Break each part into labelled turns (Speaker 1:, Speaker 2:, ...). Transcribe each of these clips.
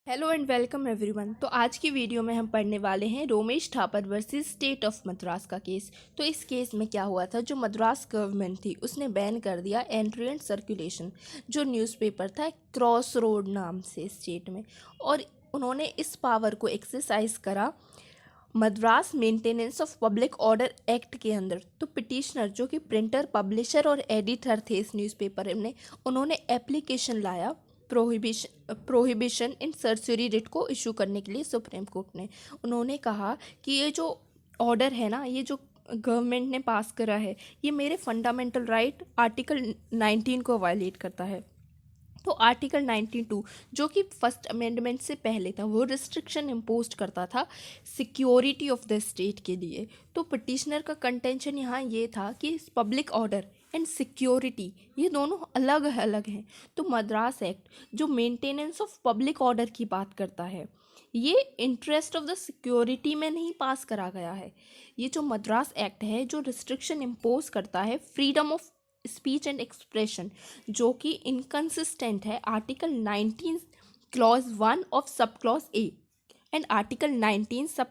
Speaker 1: Hello and welcome everyone. तो आज की वीडियो में हम पढ़ने वाले हैं Romesh Thapar versus state of Madras का केस। तो इस केस में क्या हुआ था, जो मद्रास गवर्नमेंट थी उसने बैन कर दिया एंट्री एंड सर्कुलेशन जो न्यूज़पेपर था क्रॉस रोड नाम से स्टेट में, और उन्होंने इस पावर को एक्सरसाइज करा Madras maintenance of public order act के अंदर। तो पिटिशनर जो कि प्रिंटर, पब्लिशर और एडिटर थे इस न्यूज़पेपर में, उन्होंने एप्लीकेशन लाया प्रोहिबिशन इन सर्सरी रिट को इशू करने के लिए सुप्रीम कोर्ट ने। उन्होंने कहा कि ये जो ऑर्डर है ना, ये जो गवर्नमेंट ने पास करा है, ये मेरे फंडामेंटल राइट आर्टिकल 19 को वायलेट करता है। तो आर्टिकल 92 जो कि फर्स्ट अमेंडमेंट से पहले था, वो रिस्ट्रिक्शन इम्पोज करता था सिक्योरिटी ऑफ द स्टेट के लिए। तो पिटिशनर का कंटेंशन यहाँ ये था कि पब्लिक ऑर्डर एंड सिक्योरिटी ये दोनों अलग अलग हैं। तो मद्रास एक्ट जो मेंटेनेंस ऑफ पब्लिक ऑर्डर की बात करता है, ये इंटरेस्ट ऑफ द सिक्योरिटी में नहीं पास करा गया है। ये जो मद्रास एक्ट है जो रिस्ट्रिक्शन इम्पोज करता है freedom of speech and expression, जो कि इनकंसिस्टेंट है article 19 clause 1 of sub clause A and article 19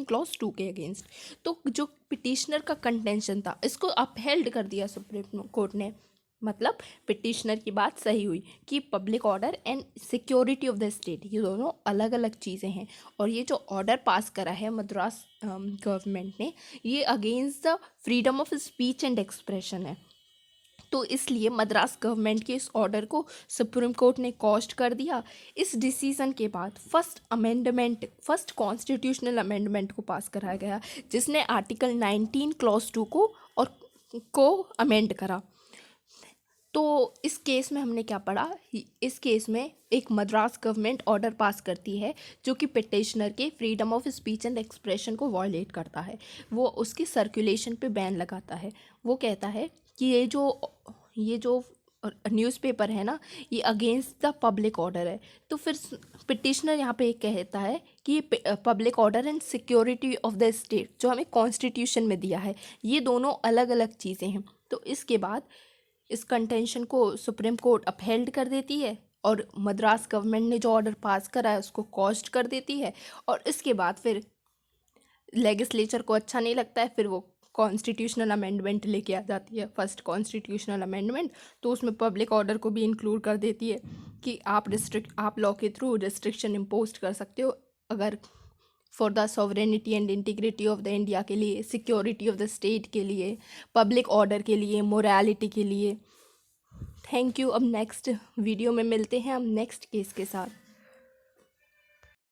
Speaker 1: clause 2 के अगेंस्ट। तो जो पिटिशनर का कंटेंशन था, इसको अपहेल्ड कर दिया सुप्रीम कोर्ट ने। मतलब पिटिशनर की बात सही हुई कि public order and security of the state ये दोनों अलग अलग चीज़ें हैं, और ये जो ऑर्डर पास करा है मद्रास गवर्नमेंट ने, ये against the freedom of speech and expression है। तो इसलिए मद्रास गवर्नमेंट के इस ऑर्डर को सुप्रीम कोर्ट ने कॉस्ट कर दिया। इस डिसीजन के बाद फर्स्ट कॉन्स्टिट्यूशनल अमेंडमेंट को पास कराया गया, जिसने आर्टिकल 19 क्लॉज 2 को अमेंड करा। तो इस केस में हमने क्या पढ़ा, इस केस में एक मद्रास गवर्नमेंट ऑर्डर पास करती है जो कि पिटिशनर के freedom of speech and expression को वायलेट करता है। वो उसकी सर्कुलेशन पे बैन लगाता है। वो कहता है कि ये जो न्यूज़पेपर है ना, ये अगेंस्ट द पब्लिक ऑर्डर है। तो फिर पिटिशनर यहाँ पे एक कहता है कि ये public order and security of the state जो हमें कॉन्स्टिट्यूशन में दिया है, ये दोनों अलग अलग चीज़ें हैं। तो इसके बाद इस कंटेंशन को सुप्रीम कोर्ट अपहेल्ड कर देती है, और मद्रास गवर्नमेंट ने जो ऑर्डर पास करा है उसको कॉस्ट कर देती है। और इसके बाद फिर लेजिस्लेचर को अच्छा नहीं लगता है, फिर वो कॉन्स्टिट्यूशनल अमेंडमेंट लेके आ जाती है, फर्स्ट कॉन्स्टिट्यूशनल अमेंडमेंट। तो उसमें पब्लिक ऑर्डर को भी इंक्लूड कर देती है कि आप लॉ के थ्रू रिस्ट्रिक्शन इम्पोज कर सकते हो, अगर for the sovereignty and integrity of the India के लिए, सिक्योरिटी ऑफ द स्टेट के लिए, पब्लिक ऑर्डर के लिए, मोरालिटी के लिए। Thank you. अब नेक्स्ट वीडियो में मिलते हैं हम नेक्स्ट केस के साथ।